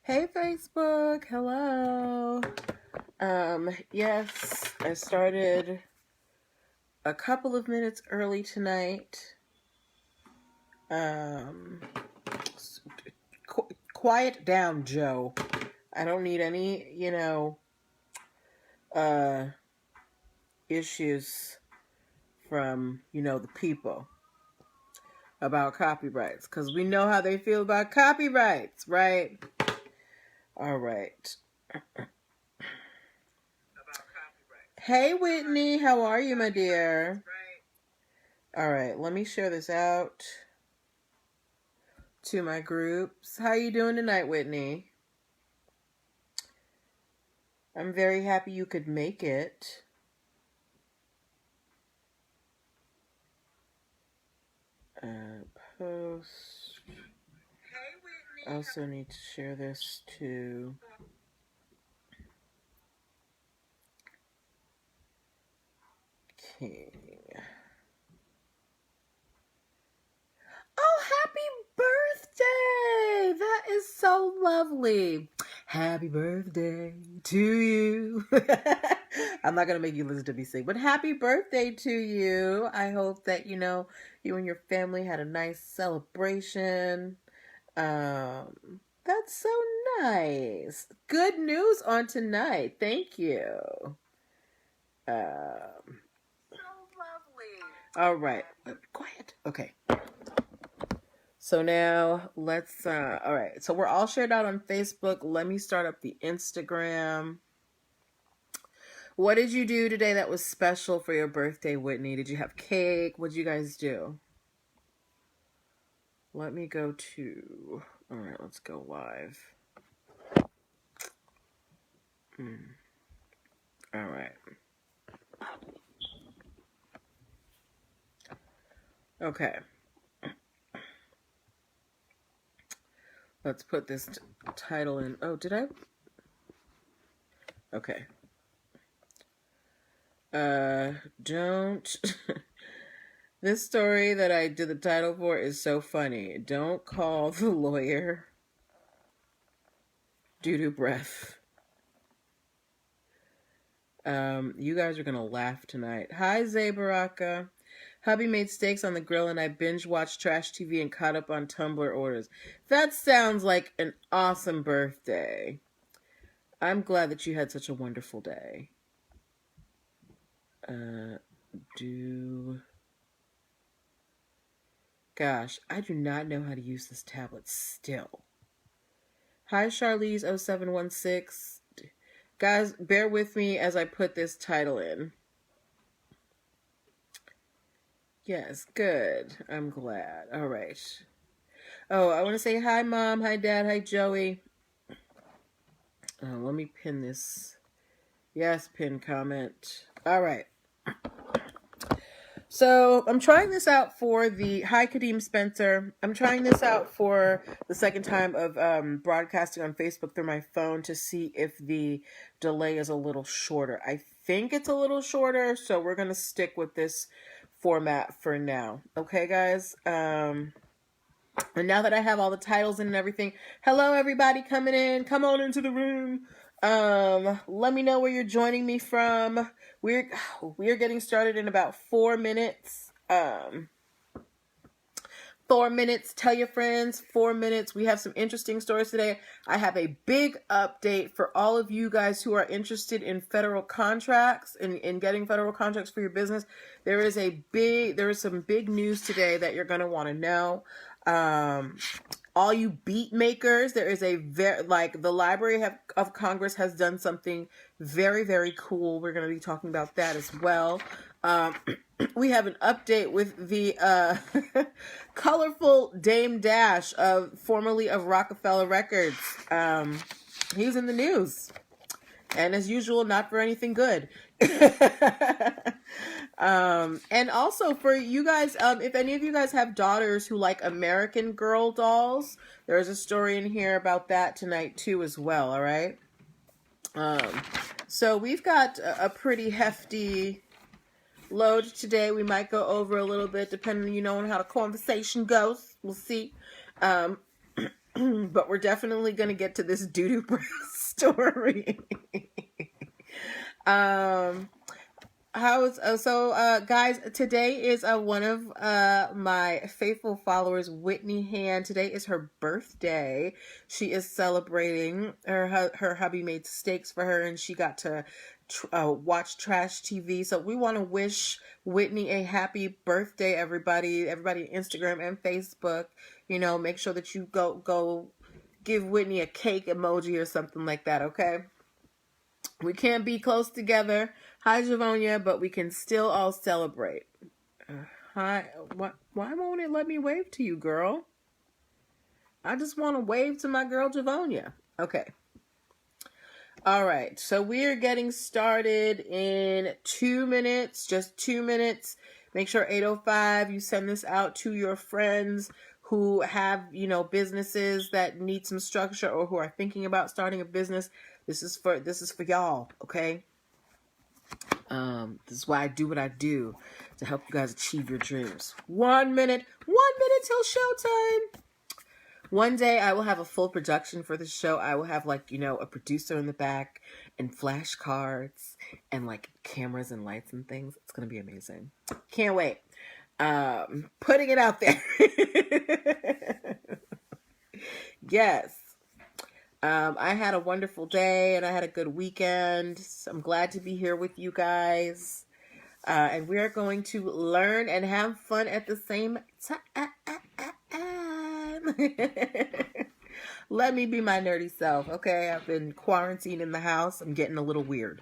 Hey Facebook, hello. Yes, I started a couple of minutes early tonight. Quiet down, Joe. I don't need any, issues from, the people about copyrights, because we know how they feel about copyrights, right? All right. Hey, Whitney, how are you, my dear? All right, let me share this out to my groups. How you doing tonight, Whitney? I'm very happy you could make it. Post. I also need to share this to King. Oh, happy birthday! That is so lovely. Happy birthday to you. I'm not going to make you listen to me sing, but happy birthday to you. I hope that, you and your family had a nice celebration. That's so nice. Good news on tonight. Thank you. So lovely. All right. Quiet. Okay. So now let's, all right. So we're all shared out on Facebook. Let me start up the Instagram. What did you do today that was special for your birthday, Whitney? Did you have cake? What did you guys do? Let me go to, all right, let's go live. All right. Okay. Let's put this title in. Oh, did I? Okay. Don't. This story that I did the title for is so funny. Don't call the lawyer due to breath. You guys are gonna laugh tonight. Hi, Zay Baraka. Hubby made steaks on the grill and I binge watched trash TV and caught up on Tumblr orders. That sounds like an awesome birthday. I'm glad that you had such a wonderful day. Gosh, I do not know how to use this tablet still. Hi, Charlize0716. Guys, bear with me as I put this title in. Yes, good. I'm glad. All right. Oh, I want to say hi, Mom. Hi, Dad. Hi, Joey. Let me pin this. Yes, pin comment. All right. So I'm trying this out for the, hi Kadeem Spencer. I'm trying this out for the second time of broadcasting on Facebook through my phone to see if the delay is a little shorter. I think it's a little shorter, so we're going to stick with this format for now. Okay, guys? And now that I have all the titles in and everything, hello everybody coming in. Come on into the room. Let me know where you're joining me from. We're getting started in about 4 minutes. 4 minutes. Tell your friends. 4 minutes. We have some interesting stories today. I have a big update for all of you guys who are interested in federal contracts and in getting federal contracts for your business. There is some big news today that you're going to want to know. All you beat makers, there is the Library of Congress has done something very, very cool. We're going to be talking about that as well. We have an update with the colorful Dame Dash, formerly of Rockefeller Records. He's in the news. And as usual, not for anything good. And also for you guys, if any of you guys have daughters who like American Girl dolls, there's a story in here about that tonight too as well, all right? So we've got a pretty hefty load today. We might go over a little bit depending, on how the conversation goes. We'll see. but we're definitely going to get to this doo-doo breath story. Guys, today is one of my faithful followers, Whitney Han. Today is her birthday. She is celebrating. Her hubby made steaks for her, and she got to watch trash TV. So we want to wish Whitney a happy birthday, everybody on Instagram and Facebook. Make sure that you go give Whitney a cake emoji or something like that, okay? We can't be close together. Hi, Javonia, but we can still all celebrate. Hi. Why won't it let me wave to you, girl? I just want to wave to my girl, Javonia. Okay. All right. So we are getting started in 2 minutes. Just 2 minutes. Make sure 8:05 you send this out to your friends who have, businesses that need some structure or who are thinking about starting a business. This is for y'all, okay? This is why I do what I do, to help you guys achieve your dreams. 1 minute till showtime. One day I will have a full production for the show. I will have a producer in the back and flashcards and cameras and lights and things. It's going to be amazing. Can't wait. Putting it out there. Yes. I had a wonderful day and I had a good weekend. So I'm glad to be here with you guys. And we are going to learn and have fun at the same time. Let me be my nerdy self, okay? I've been quarantined in the house. I'm getting a little weird.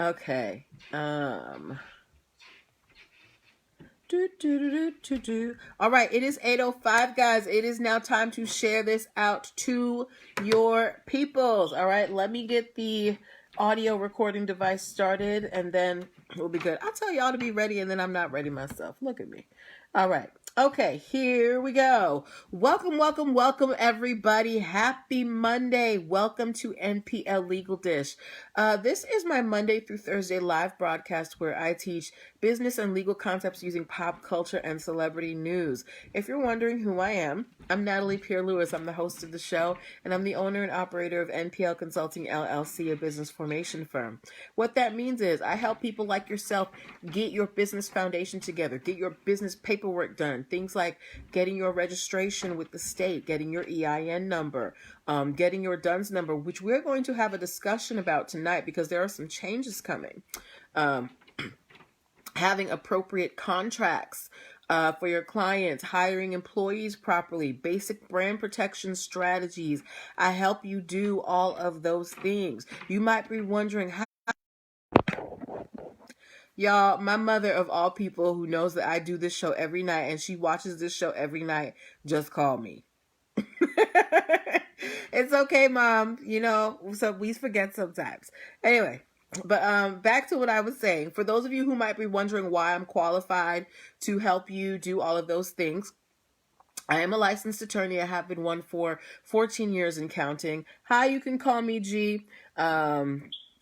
Okay. All right, it is 8:05, guys. It is now time to share this out to your peoples. All right, let me get the audio recording device started, and then we'll be good. I'll tell y'all to be ready, and then I'm not ready myself. Look at me. All right. Okay, here we go. Welcome, everybody. Happy Monday. Welcome to NPL Legal Dish. This is my Monday through Thursday live broadcast where I teach business and legal concepts using pop culture and celebrity news. If you're wondering who I am, I'm Natalie Pierre-Lewis. I'm the host of the show, and I'm the owner and operator of NPL Consulting LLC, a business formation firm. What that means is I help people like yourself get your business foundation together, get your business paperwork done. Things like getting your registration with the state, getting your EIN number, getting your DUNS number, which we're going to have a discussion about tonight because there are some changes coming. Having appropriate contracts for your clients, hiring employees properly, basic brand protection strategies. I help you do all of those things. You might be wondering how. Y'all, my mother of all people who knows that I do this show every night and she watches this show every night, just call me. It's okay, Mom. So we forget sometimes. Anyway, but back to what I was saying. For those of you who might be wondering why I'm qualified to help you do all of those things, I am a licensed attorney. I have been one for 14 years and counting. Hi, you can call me G.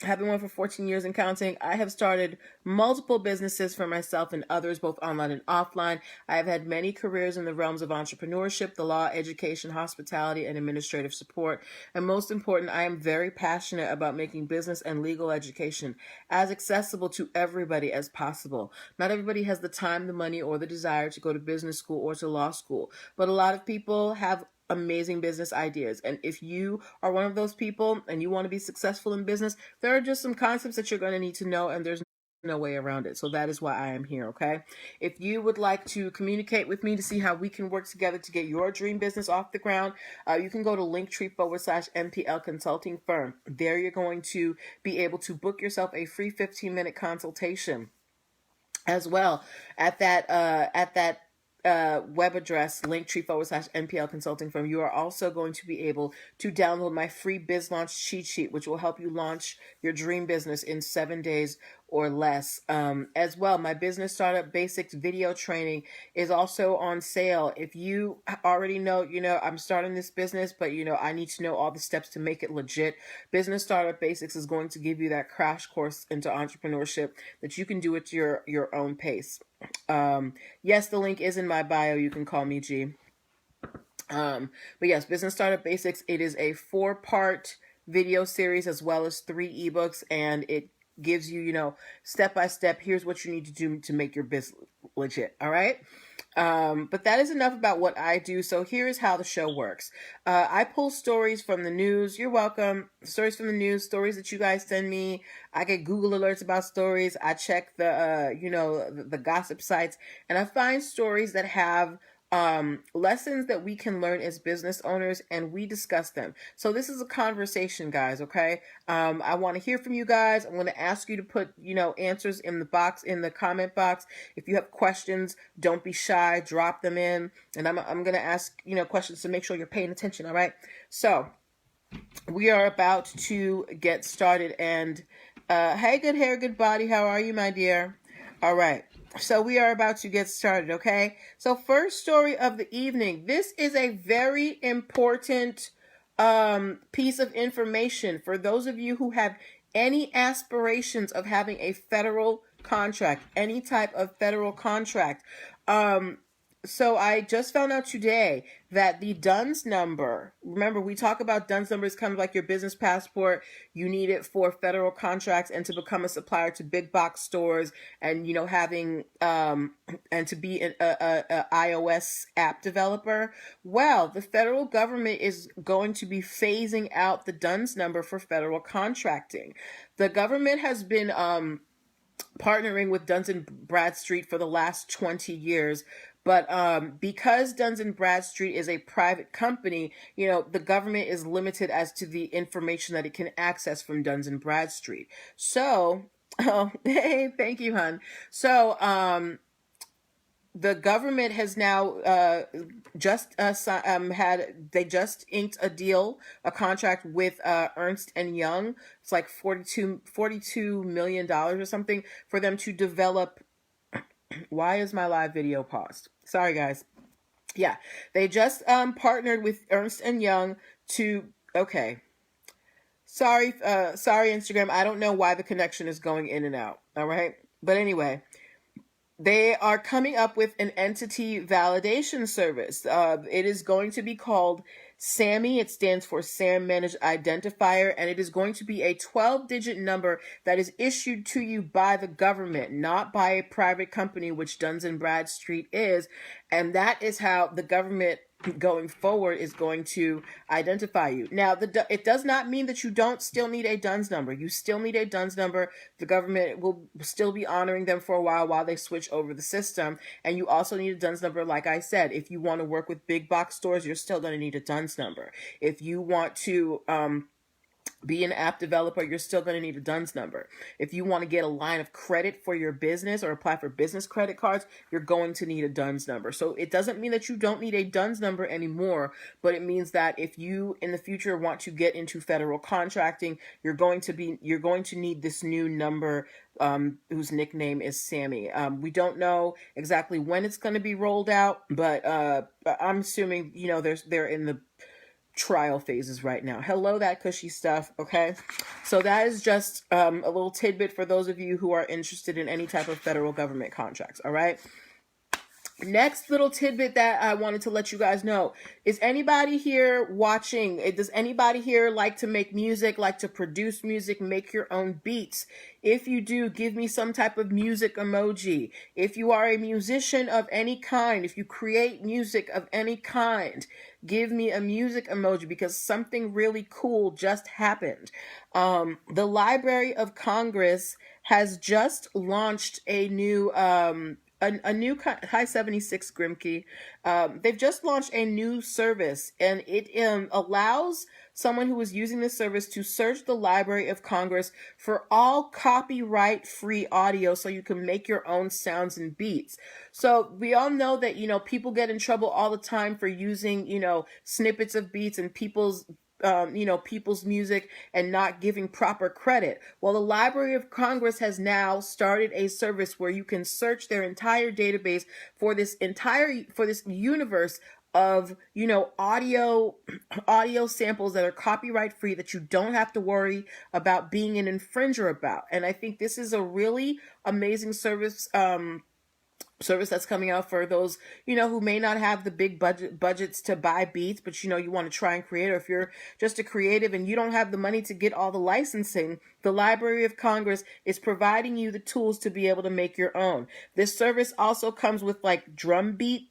Have been one for 14 years and counting. I have started multiple businesses for myself and others, both online and offline. I have had many careers in the realms of entrepreneurship, the law, education, hospitality, and administrative support. And most important, I am very passionate about making business and legal education as accessible to everybody as possible. Not everybody has the time, the money, or the desire to go to business school or to law school, but a lot of people have amazing business ideas. And if you are one of those people and you want to be successful in business, there are just some concepts that you're going to need to know, and there's no way around it. So that is why I am here, okay? If you would like to communicate with me to see how we can work together to get your dream business off the ground, you can go to linktr.ee/NPL Consulting Firm. There you're going to be able to book yourself a free 15-minute consultation as well at that web address, linktree/NPL Consulting Firm. You are also going to be able to download my free biz launch cheat sheet, which will help you launch your dream business in 7 days or less. As well, my business startup basics video training is also on sale. If you already know, I'm starting this business, but I need to know all the steps to make it legit. Business startup basics is going to give you that crash course into entrepreneurship that you can do at your own pace. Yes, the link is in my bio. You can call me G. But yes, Business Startup Basics. It is a 4-part video series as well as 3 ebooks, and it gives you, step by step. Here's what you need to do to make your business legit. All right. But that is enough about what I do. So here's how the show works. I pull stories from the news. You're welcome. Stories from the news, stories that you guys send me. I get Google alerts about stories. I check the gossip sites, and I find stories that have lessons that we can learn as business owners, and we discuss them. So this is a conversation, guys. Okay. I want to hear from you guys. I'm going to ask you to put, answers in the comment box. If you have questions, don't be shy, drop them in. And I'm going to ask, questions to make sure you're paying attention. All right. So we are about to get started, and, hey, good hair, good body. How are you, my dear? All right. So we are about to get started, okay? So first story of the evening. This is a very important piece of information for those of you who have any aspirations of having a federal contract, any type of federal contract. So I just found out today that the DUNS number, remember we talk about DUNS numbers kind of like your business passport. You need it for federal contracts and to become a supplier to big box stores, and having and to be a iOS app developer. Well, the federal government is going to be phasing out the DUNS number for federal contracting. The government has been partnering with Duns and Bradstreet for the last 20 years. But because Duns and Bradstreet is a private company, the government is limited as to the information that it can access from Duns and Bradstreet. So, hey, thank you, hon. So, the government has now just inked a deal, a contract with Ernst and Young. It's like $42 million or something for them to develop. Why is my live video paused? Sorry, guys. Yeah, they just partnered with Ernst and Young to. Okay. Sorry, Instagram. I don't know why the connection is going in and out. All right, but anyway. They are coming up with an entity validation service. It is going to be called SAMI. It stands for SAM Managed Identifier, and it is going to be a 12-digit number that is issued to you by the government, not by a private company, which Duns and Bradstreet is. And that is how the government going forward is going to identify you. Now, it does not mean that you don't still need a DUNS number. You still need a DUNS number. The government will still be honoring them for a while they switch over the system. And you also need a DUNS number. Like I said, if you want to work with big box stores, you're still going to need a DUNS number. If you want to be an app developer, you're still going to need a DUNS number. If you want to get a line of credit for your business or apply for business credit cards, you're going to need a DUNS number. So it doesn't mean that you don't need a DUNS number anymore, but it means that if you in the future want to get into federal contracting, you're going to need this new number whose nickname is Sammy. We don't know exactly when it's going to be rolled out, but I'm assuming they're in the trial phases right now. Hello, that cushy stuff. Okay, so that is just a little tidbit for those of you who are interested in any type of federal government contracts. All right. Next little tidbit that I wanted to let you guys know is, anybody here watching, does anybody here like to make music, like to produce music, make your own beats? If you do, give me some type of music emoji. If you are a musician of any kind, if you create music of any kind, give me a music emoji, because something really cool just happened. The Library of Congress has just launched a new hi 76 Grimkey. They've just launched a new service, and it allows someone who is using this service to search the Library of Congress for all copyright-free audio, so you can make your own sounds and beats. So we all know that people get in trouble all the time for using snippets of beats and people's music and not giving proper credit. Well, the Library of Congress has now started a service where you can search their entire database for this universe of audio samples that are copyright free, that you don't have to worry about being an infringer about. And I think this is a really amazing service service that's coming out for those, who may not have the big budgets to buy beats, but you want to try and create, or if you're just a creative and you don't have the money to get all the licensing, the Library of Congress is providing you the tools to be able to make your own. This service also comes with like drum beat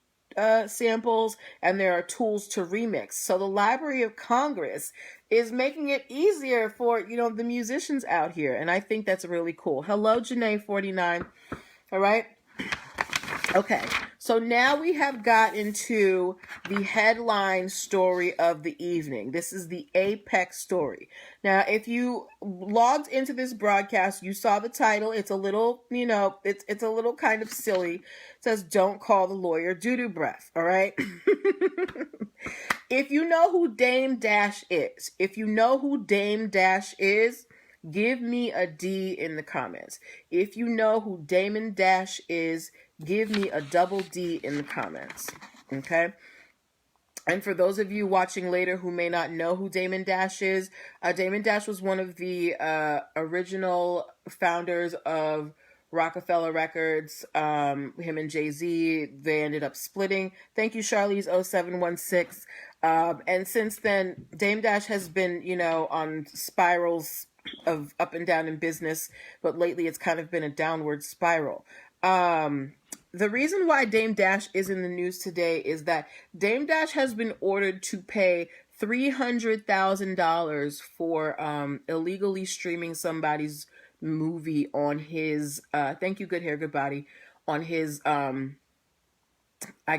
samples, and there are tools to remix. So the Library of Congress is making it easier for, the musicians out here. And I think that's really cool. Hello, Janae49. All right. Okay, so now we have got into the headline story of the evening. This is the Apex story. Now, if you logged into this broadcast, you saw the title. It's a little, it's a little kind of silly. It says, "Don't call the lawyer doo-doo breath," all right? If you know who Dame Dash is, give me a D in the comments. If you know who Damon Dash is, give me a double D in the comments. Okay? And for those of you watching later who may not know who Damon Dash is, Damon Dash was one of the original founders of Rockefeller Records. Him and Jay-Z, they ended up splitting. Thank you, Charlize0716. And since then, Dame Dash has been, on spirals of up and down in business, but lately it's kind of been a downward spiral. The reason why Dame Dash is in the news today is that Dame Dash has been ordered to pay $300,000 for illegally streaming somebody's movie on his thank you, Good Hair Good Body, on his I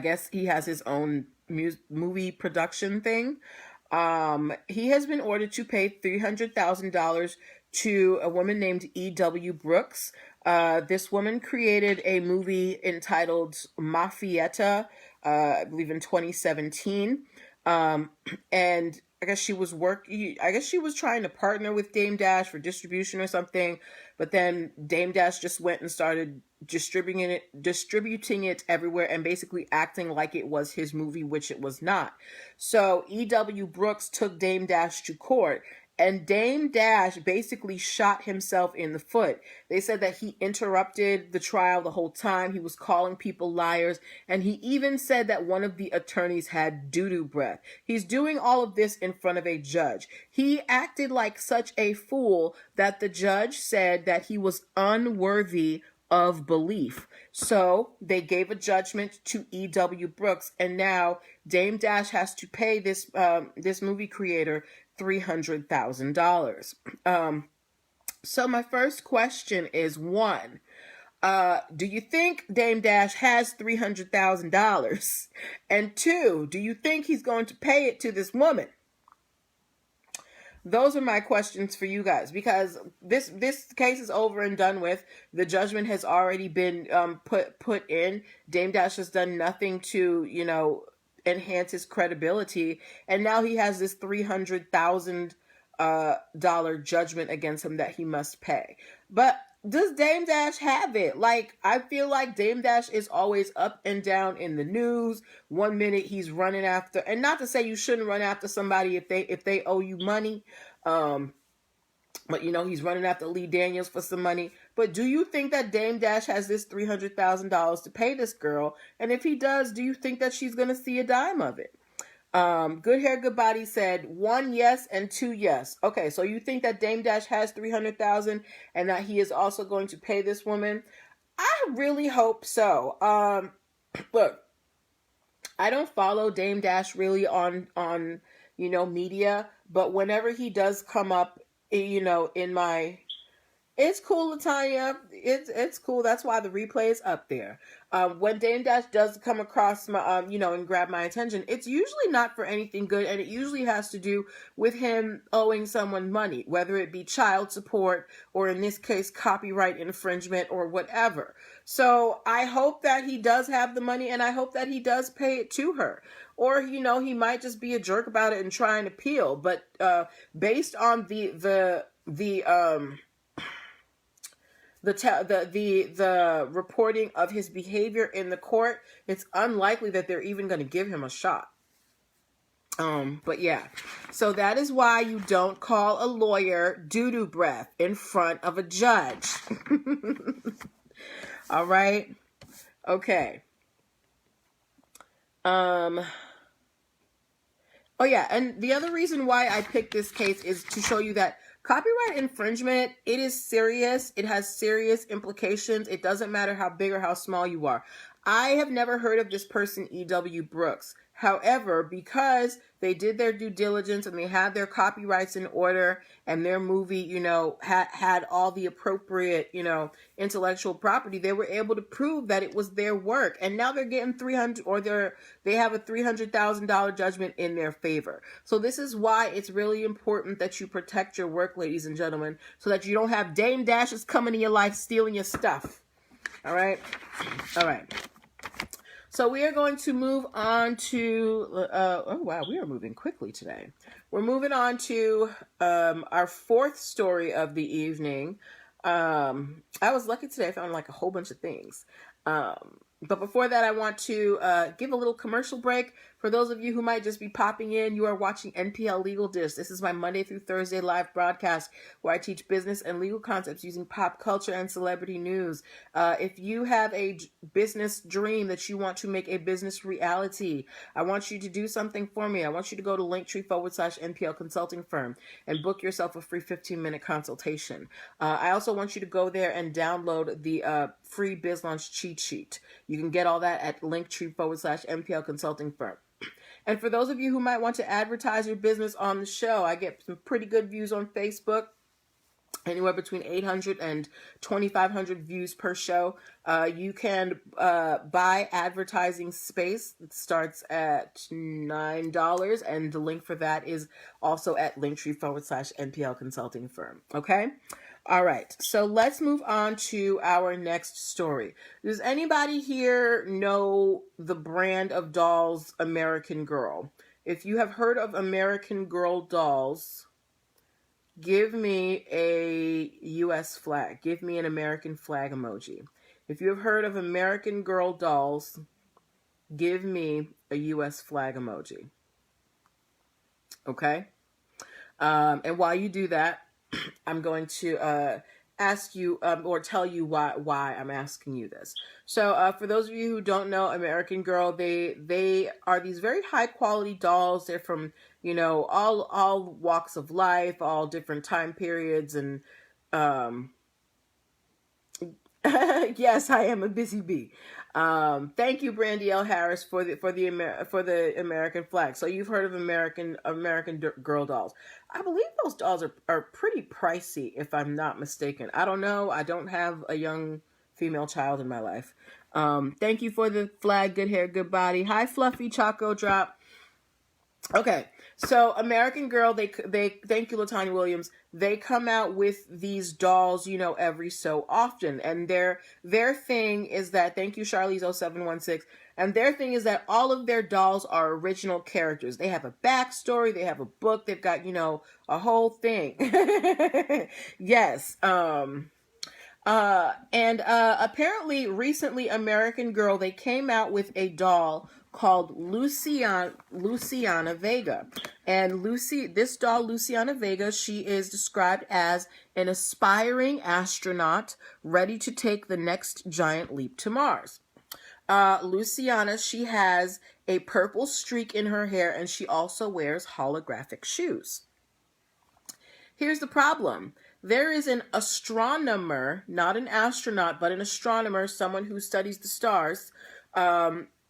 guess he has his own movie production thing. He has been ordered to pay $300,000 to a woman named E.W. Brooks. This woman created a movie entitled Mafietta, I believe in 2017. And I guess she was trying to partner with Dame Dash for distribution or something, but then Dame Dash just went and started distributing it everywhere and basically acting like it was his movie, which it was not. So E.W. Brooks took Dame Dash to court, and Dame Dash basically shot himself in the foot. They said that he interrupted the trial the whole time. He was calling people liars. And he even said that one of the attorneys had doo-doo breath. He's doing all of this in front of a judge. He acted like such a fool that the judge said that he was unworthy of belief. So they gave a judgment to E.W. Brooks. And now Dame Dash has to pay this movie creator $300,000. So my first question is, one, do you think Dame Dash has $300,000? And two, do you think he's going to pay it to this woman? Those are my questions for you guys, because this case is over and done with. The judgment has already been put in. Dame Dash has done nothing to, enhance his credibility, and now he has this $300,000 judgment against him that he must pay. But does Dame Dash have it? Like, I feel like Dame Dash is always up and down in the news. One minute he's running after, and not to say you shouldn't run after somebody if they owe you money, but he's running after Lee Daniels for some money. But do you think that Dame Dash has this $300,000 to pay this girl? And if he does, do you think that she's going to see a dime of it? Good Hair Good Body said 1 yes and 2 yes. Okay, so you think that Dame Dash has $300,000 and that he is also going to pay this woman? I really hope so. Look, I don't follow Dame Dash really on media, but whenever he does come up, in my, it's cool, Latanya. It's cool. That's why the replay is up there. When Dame Dash does come across my, and grab my attention, it's usually not for anything good, and it usually has to do with him owing someone money, whether it be child support or, in this case, copyright infringement or whatever. So I hope that he does have the money, and I hope that he does pay it to her. Or, he might just be a jerk about it and try and appeal. But based on the reporting of his behavior in the court, it's unlikely that they're even going to give him a shot. But yeah, so that is why you don't call a lawyer doo-doo breath in front of a judge. All right. Okay. Oh yeah, and the other reason why I picked this case is to show you that copyright infringement, it is serious. It has serious implications. It doesn't matter how big or how small you are. I have never heard of this person, E.W. Brooks. However, because they did their due diligence and they had their copyrights in order and their movie, had all the appropriate, intellectual property, they were able to prove that it was their work. And now they're getting they have a $300,000 judgment in their favor. So this is why it's really important that you protect your work, ladies and gentlemen, so that you don't have Dame Dashes coming in your life stealing your stuff. All right. So we are going to move on to, oh wow, we are moving quickly today. We're moving on to our fourth story of the evening. I was lucky today. I found like a whole bunch of things. But before that, I want to give a little commercial break. For those of you who might just be popping in, you are watching NPL Legal Dish. This is my Monday through Thursday live broadcast where I teach business and legal concepts using pop culture and celebrity news. If you have a business dream that you want to make a business reality, I want you to do something for me. I want you to go to linktr.ee/nplconsultingfirm and book yourself a free 15-minute consultation. I also want you to go there and download the free Biz Launch cheat sheet. You can get all that at linktree/nplconsultingfirm. And for those of you who might want to advertise your business on the show, I get some pretty good views on Facebook. Anywhere between 800 and 2,500 views per show. You can buy advertising space. It starts at $9, and the link for that is also at linktree/NPL Okay? All right, so let's move on to our next story. Does anybody here know the brand of dolls American Girl? If you have heard of American Girl dolls, give me a U.S. flag. Give me an American flag emoji. If you have heard of American Girl dolls, give me a U.S. flag emoji. Okay? And while you do that, I'm going to ask you or tell you why I'm asking you this. So for those of you who don't know American Girl, they are these very high quality dolls. They're from, all walks of life, all different time periods, and yes, I am a busy bee. Thank you, Brandy L. Harris, for the American flag. So you've heard of American Girl dolls. I believe those dolls are pretty pricey, if I'm not mistaken. I don't know. I don't have a young female child in my life. Thank you for the flag. Good hair, good body. Hi, Fluffy Choco Drop. Okay, so American Girl, they thank you, LaTanya Williams. They come out with these dolls, every so often, and their thing is that, thank you, Charlize0716, and their thing is that all of their dolls are original characters. They have a backstory, they have a book, they've got, a whole thing. Yes. Apparently recently American Girl, they came out with a doll called Luciana Vega. And this doll, Luciana Vega, she is described as an aspiring astronaut ready to take the next giant leap to Mars. Luciana, she has a purple streak in her hair, and she also wears holographic shoes. Here's the problem. There is an astronomer, not an astronaut, but an astronomer, someone who studies the stars,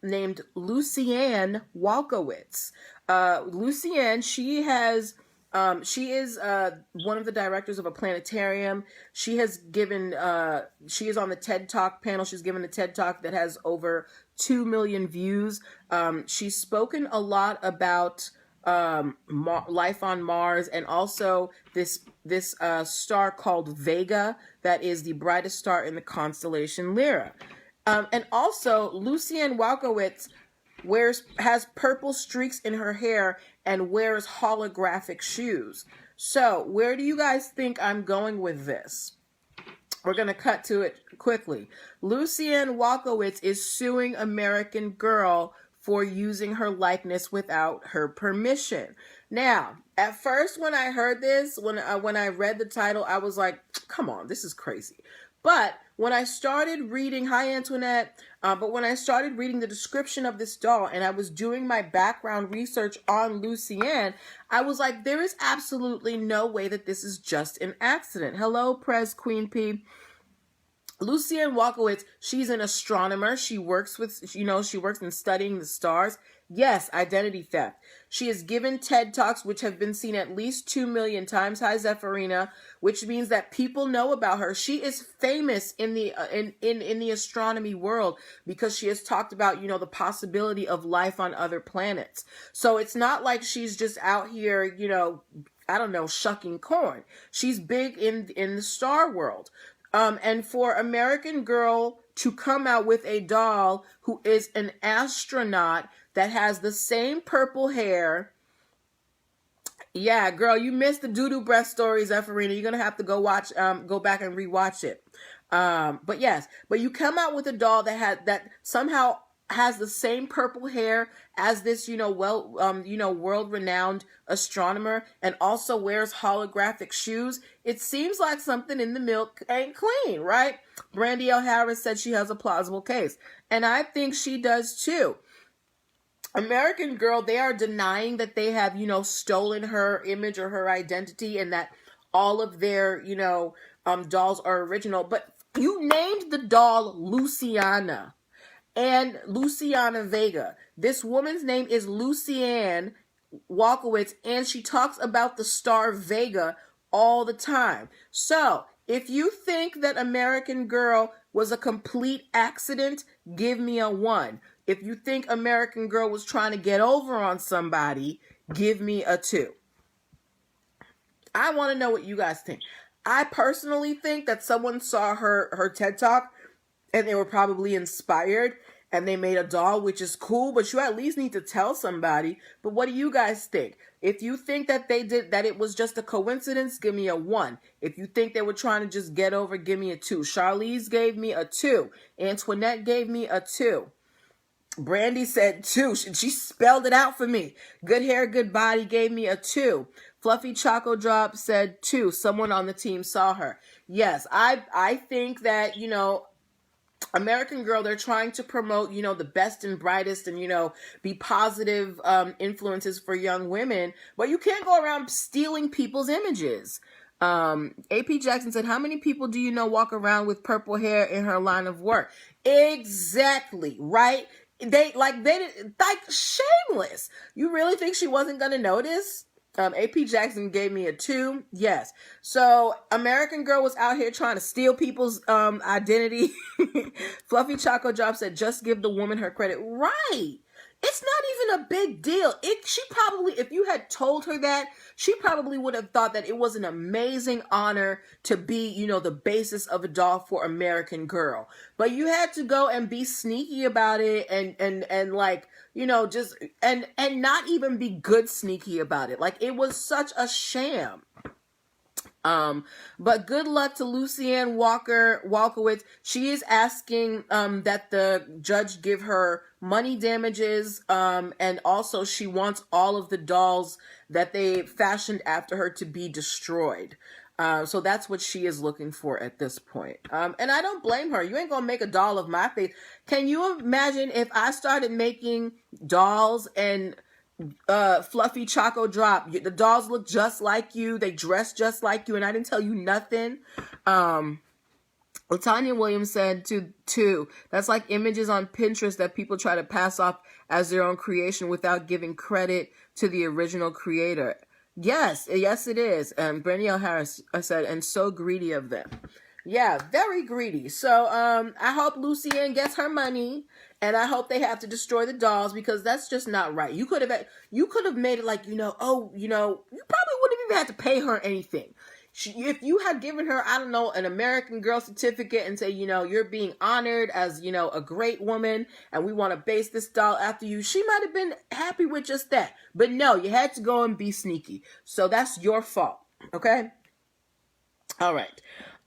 named Lucianne Walkowitz. Lucianne, she is one of the directors of a planetarium. She is on the TED Talk panel. She's given a TED Talk that has over 2 million views. She's spoken a lot about life on Mars, and also this star called Vega that is the brightest star in the constellation Lyra. And also, Lucianne Walkowitz has purple streaks in her hair and wears holographic shoes. So, where do you guys think I'm going with this? We're going to cut to it quickly. Lucianne Walkowitz is suing American Girl for using her likeness without her permission. Now, at first when I heard this, when I read the title, I was like, come on, this is crazy. But when I started reading, hi Antoinette, But when I started reading the description of this doll and I was doing my background research on Lucienne, I was like, there is absolutely no way that this is just an accident. Hello, Prez Queen P. Lucienne Walkowitz, she's an astronomer. She works with, she works in studying the stars. Yes, identity theft. She has given TED Talks, which have been seen at least 2 million times. Hi, Zephyrina, which means that people know about her. She is famous in the in the astronomy world because she has talked about, the possibility of life on other planets. So it's not like she's just out here, I don't know, shucking corn. She's big in the star world. And for American Girl to come out with a doll who is an astronaut that has the same purple hair. Yeah, girl, you missed the doo-doo breath story, Zephyrina. You're going to have to go back and rewatch it. But yes, but you come out with a doll that somehow has the same purple hair as this, world-renowned astronomer, and also wears holographic shoes. It seems like something in the milk ain't clean, right? Brandy L. Harris said she has a plausible case, and I think she does too. American Girl, they are denying that they have, stolen her image or her identity, and that all of their, dolls are original. But you named the doll Luciana. And Luciana Vega. This woman's name is Lucienne Walkowitz, and she talks about the star Vega all the time. So, if you think that American Girl was a complete accident, give me a 1. If you think American Girl was trying to get over on somebody, give me a 2. I want to know what you guys think. I personally think that someone saw her TED Talk and they were probably inspired and they made a doll, which is cool, but you at least need to tell somebody. But what do you guys think? If you think that it was just a coincidence, give me a 1. If you think they were trying to just get over, give me a 2. Charlize gave me a 2. Antoinette gave me a 2. Brandy said 2. She spelled it out for me. Good hair, good body gave me a 2. Fluffy Choco Drop said 2. Someone on the team saw her. Yes, I think that, American Girl, they're trying to promote, the best and brightest and, be positive influences for young women. But you can't go around stealing people's images. AP Jackson said, how many people do you know walk around with purple hair in her line of work? Exactly, right? They shameless. You really think she wasn't going to notice? AP Jackson gave me a 2. Yes. So American Girl was out here trying to steal people's identity. Fluffy Choco Drop said, just give the woman her credit. Right. It's not even a big deal. She probably, if you had told her that, she probably would have thought that it was an amazing honor to be, the basis of a doll for American Girl. But you had to go and be sneaky about it and like, just, and not even be good sneaky about it. Like, it was such a sham. But good luck to Lucienne Walkowitz. She is asking that the judge give her money damages, and also she wants all of the dolls that they fashioned after her to be destroyed. So that's what she is looking for at this point. And I don't blame her. You ain't gonna make a doll of my face. Can you imagine if I started making dolls and Fluffy Choco Drop, the dolls look just like you, they dress just like you, and I didn't tell you nothing? Latanya Williams said too, that's like images on Pinterest that people try to pass off as their own creation without giving credit to the original creator. Yes, it is. Brenielle Harris said, and so greedy of them. Yeah, very greedy. So I hope Lucienne gets her money, and I hope they have to destroy the dolls, because that's just not right. You could have made it like, you probably wouldn't even have to pay her anything. If you had given her, I don't know, an American Girl certificate and say, you're being honored as, a great woman, and we want to base this doll after you, she might have been happy with just that. But no, you had to go and be sneaky. So that's your fault. Okay? All right.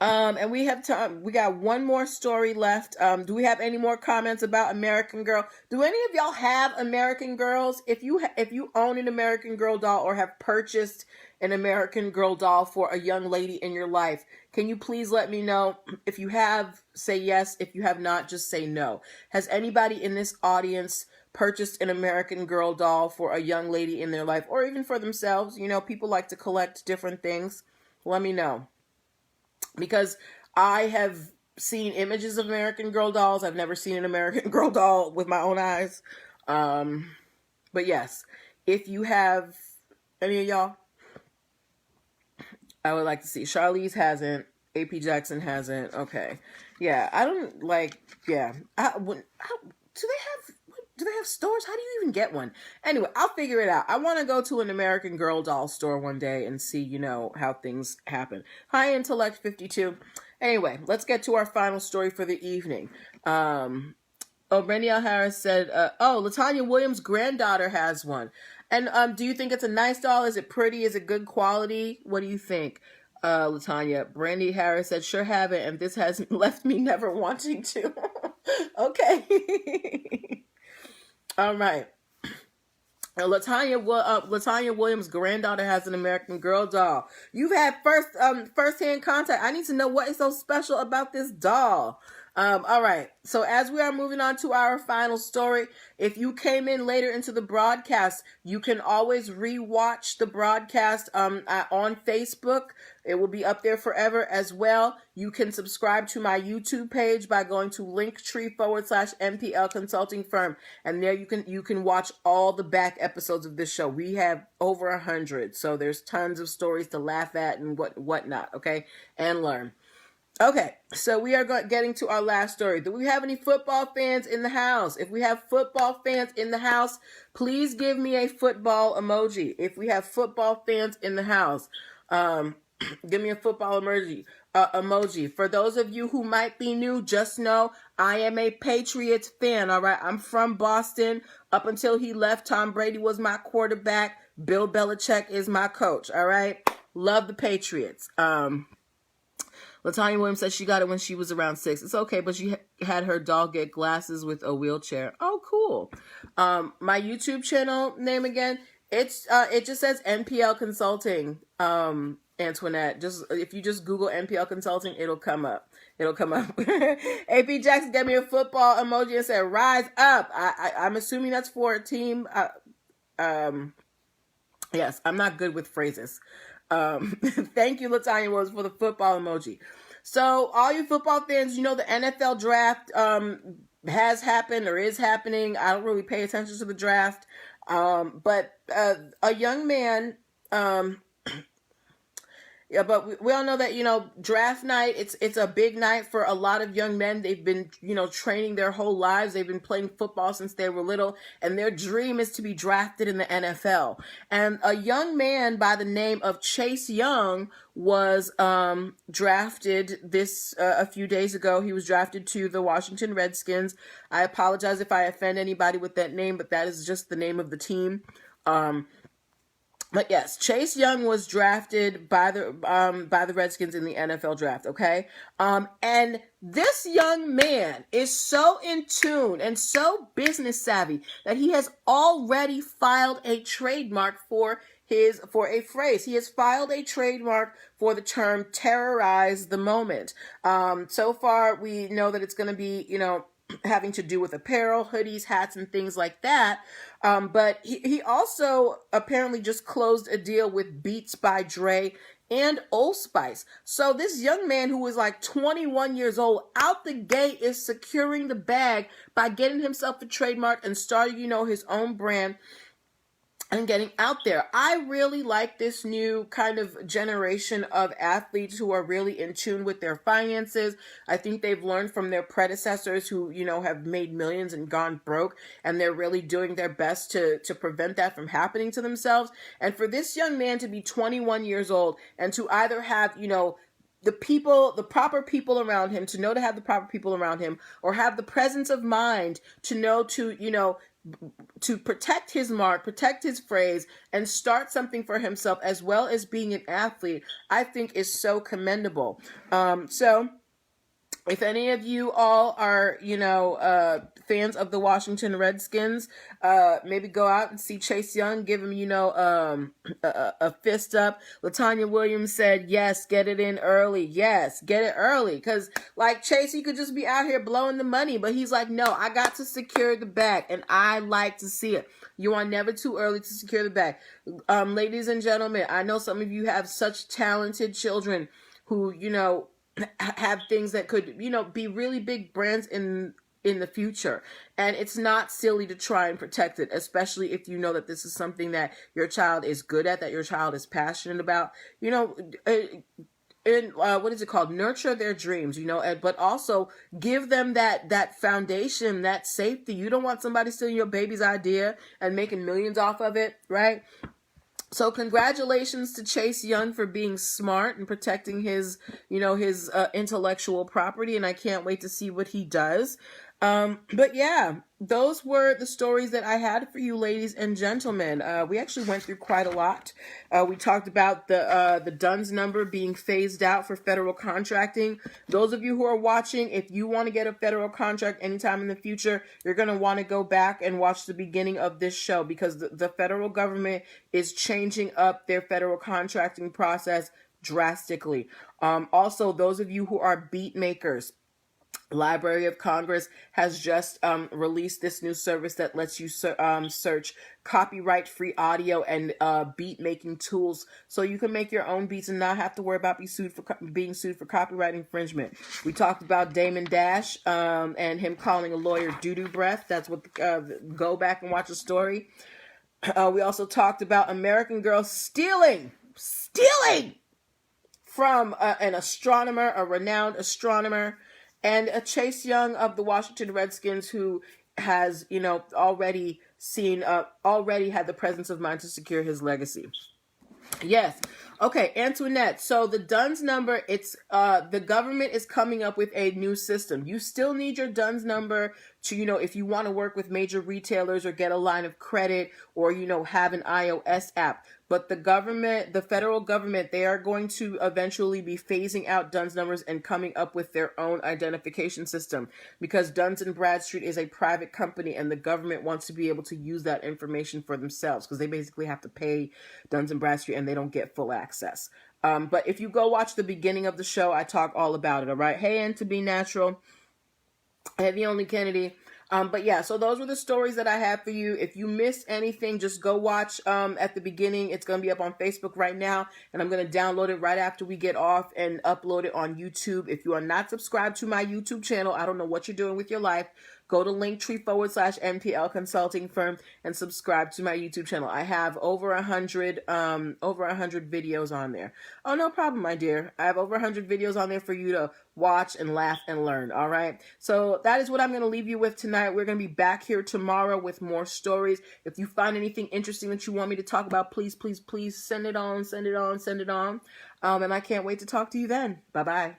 And we have time. We got one more story left. Do we have any more comments about American Girl? Do any of y'all have American Girls? If you own an American Girl doll or have purchased an American Girl doll for a young lady in your life, can you please let me know? If you have, say yes. If you have not, just say no. Has anybody in this audience purchased an American Girl doll for a young lady in their life, or even for themselves? You know, people like to collect different things. Let me know. Because I have seen images of American Girl dolls. I've never seen an American Girl doll with my own eyes. But yes, if you have any of y'all, I would like to see. Charlize hasn't. AP Jackson hasn't. Okay. Yeah, I don't like, yeah. Do they have stores? How do you even get one? Anyway, I'll figure it out. I want to go to an American Girl doll store one day and see, you know, how things happen. High Intellect 52. Anyway, let's get to our final story for the evening. Randy L. Harris said, LaTanya Williams' granddaughter has one. And do you think it's a nice doll? Is it pretty? Is it good quality? What do you think? LaTanya. Brandy Harris said, sure have it, and this has left me never wanting to. Okay. All right. LaTanya Williams' granddaughter has an American Girl doll. You've had first-hand contact. I need to know what is so special about this doll. All right. So as we are moving on to our final story, if you came in later into the broadcast, you can always rewatch the broadcast on Facebook. It will be up there forever as well. You can subscribe to my YouTube page by going to linktr.ee/nplconsultingfirm, and there you can watch all the back episodes of this show. We have over 100, so there's tons of stories to laugh at and whatnot. Okay, and learn. Okay, so we are getting to our last story. Do we have any football fans in the house? If we have football fans in the house, please give me a football emoji. If we have football fans in the house, give me a football emoji. For those of you who might be new, just know I am a Patriots fan, all right? I'm from Boston. Up until he left, Tom Brady was my quarterback. Bill Belichick is my coach, all right? Love the Patriots. LaTanya Williams says she got it when she was around 6. It's okay, but she had her doll get glasses with a wheelchair. Oh, cool. My YouTube channel name again, it just says NPL Consulting, Antoinette. If you just Google NPL Consulting, it'll come up. AP Jackson gave me a football emoji and said, rise up. I'm assuming that's for a team. Yes, I'm not good with phrases. Thank you, LaTanya Williams, for the football emoji. So all you football fans, you know the NFL draft has happened or is happening. I don't really pay attention to the draft. But a young man, yeah, but we all know that, you know, draft night, it's a big night for a lot of young men. They've been, you know, training their whole lives. They've been playing football since they were little, and their dream is to be drafted in the NFL. And a young man by the name of Chase Young was drafted a few days ago. He was drafted to the Washington Redskins. I apologize if I offend anybody with that name, but that is just the name of the team. But yes, Chase Young was drafted by the Redskins in the NFL draft, okay? And this young man is so in tune and so business savvy that he has already filed a trademark for a phrase. He has filed a trademark for the term terrorize the moment. So far, we know that it's going to be, you know, having to do with apparel, hoodies, hats, and things like that. But he also apparently just closed a deal with Beats by Dre and Old Spice. So this young man who is like 21 years old out the gate is securing the bag by getting himself a trademark and starting, you know, his own brand and getting out there. I really like this new kind of generation of athletes who are really in tune with their finances. I think they've learned from their predecessors who, you know, have made millions and gone broke, and they're really doing their best to prevent that from happening to themselves. And for this young man to be 21 years old and to either have, you know, the proper people around him, to know to have the proper people around him, or have the presence of mind to know to, you know, to protect his mark, protect his phrase, and start something for himself, as well as being an athlete, I think is so commendable. So if any of you all are, fans of the Washington Redskins, maybe go out and see Chase Young, give him, a fist up. Latanya Williams said, yes, get it in early. Yes, get it early. Because, like, Chase, he could just be out here blowing the money. But he's like, no, I got to secure the bag. And I like to see it. You are never too early to secure the bag. Ladies and gentlemen, I know some of you have such talented children who, have things that could, be really big brands in the future. And it's not silly to try and protect it, especially if you know that this is something that your child is good at, that your child is passionate about. What is it called? Nurture their dreams, but also give them that foundation, that safety. You don't want somebody stealing your baby's idea and making millions off of it, right? So congratulations to Chase Young for being smart and protecting his intellectual property. And I can't wait to see what he does. But yeah, those were the stories that I had for you, ladies and gentlemen. We actually went through quite a lot. We talked about the DUNS number being phased out for federal contracting. Those of you who are watching, if you want to get a federal contract anytime in the future, you're going to want to go back and watch the beginning of this show, because the federal government is changing up their federal contracting process drastically. Also, those of you who are beat makers, Library of Congress has just released this new service that lets you search copyright-free audio and beat making tools, so you can make your own beats and not have to worry about being sued for copyright infringement. We talked about Damon Dash and him calling a lawyer doo-doo breath. That's what go back and watch the story. We also talked about American Girl stealing from an astronomer, a renowned astronomer, and a Chase Young of the Washington Redskins, who has, already had the presence of mind to secure his legacy. Yes. Okay, Antoinette. So the DUNS number, it's the government is coming up with a new system. You still need your DUNS number to, if you want to work with major retailers or get a line of credit or, have an iOS app. But the federal government, they are going to eventually be phasing out DUNS numbers and coming up with their own identification system, because Duns & Bradstreet is a private company and the government wants to be able to use that information for themselves, because they basically have to pay Duns & Bradstreet and they don't get full access. But if you go watch the beginning of the show, I talk all about it, all right? Hey, and to be natural, Heavy Only Kennedy. But yeah, so those were the stories that I have for you. If you missed anything, just go watch at the beginning. It's going to be up on Facebook right now, and I'm going to download it right after we get off and upload it on YouTube. If you are not subscribed to my YouTube channel, I don't know what you're doing with your life. Go to linktr.ee/nplconsultingfirm and subscribe to my YouTube channel. I have over 100 videos on there. Oh, no problem, my dear. I have over 100 videos on there for you to watch and laugh and learn. All right. So that is what I'm going to leave you with tonight. We're going to be back here tomorrow with more stories. If you find anything interesting that you want me to talk about, please, please, please send it on. And I can't wait to talk to you then. Bye-bye.